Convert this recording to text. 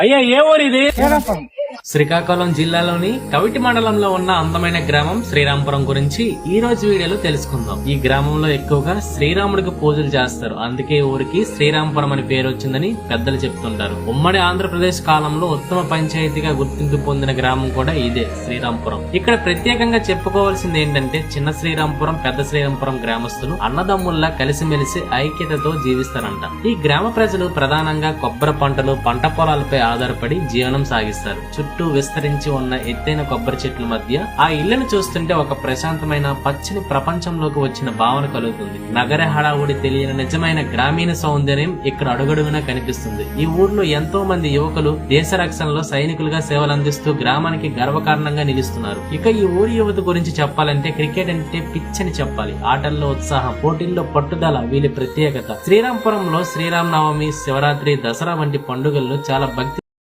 అయ్యా ఏ ఊరు ఇది? శ్రీకాకుళం జిల్లాలోని కవిటి మండలంలో ఉన్న అందమైన గ్రామం శ్రీరాంపురం గురించి ఈ రోజు వీడియోలో తెలుసుకుందాం. ఈ గ్రామంలో ఎక్కువగా శ్రీరాముడికి పూజలు చేస్తారు. అందుకే ఊరికి శ్రీరాంపురం అని పేరు వచ్చిందని పెద్దలు చెప్తుంటారు. ఉమ్మడి ఆంధ్రప్రదేశ్ కాలంలో ఉత్తమ పంచాయతీగా గుర్తింపు పొందిన గ్రామం కూడా ఇదే శ్రీరాంపురం. ఇక్కడ ప్రత్యేకంగా చెప్పుకోవాల్సింది ఏంటంటే చిన్న శ్రీరాంపురం, పెద్ద శ్రీరాంపురం గ్రామస్తులు అన్నదమ్ముల్లా కలిసిమెలిసి ఐక్యతతో జీవిస్తారంట. ఈ గ్రామ ప్రజలు ప్రధానంగా కొబ్బరి పంటలు, పంట పొలాలపై ఆధారపడి జీవనం సాగిస్తారు. చుట్టూ విస్తరించి ఉన్న ఎత్తైన కొబ్బరి చెట్ల మధ్య ఆ ఇళ్లను చూస్తుంటే ఒక ప్రశాంతమైన పచ్చని ప్రపంచంలోకి వచ్చిన భావన కలుగుతుంది. నగర హడావుడి తెలియని నిజమైన గ్రామీణ సౌందర్యం ఇక్కడ అడుగడుగునా కనిపిస్తుంది. ఈ ఊర్లో ఎంతో మంది యువకులు దేశ రక్షణలో సైనికులుగా సేవలు అందిస్తూ గ్రామానికి గర్వకారణంగా నిలుస్తున్నారు. ఇక ఈ ఊరి యువత గురించి చెప్పాలంటే క్రికెట్ అంటే పిచ్చని చెప్పాలి. ఆటల్లో ఉత్సాహం, పోటీల్లో పట్టుదల వీళ్ళ ప్రత్యేకత. శ్రీరాంపురంలో శ్రీరామనవమి, శివరాత్రి, దసరా వంటి పండుగలను చాలా భక్తి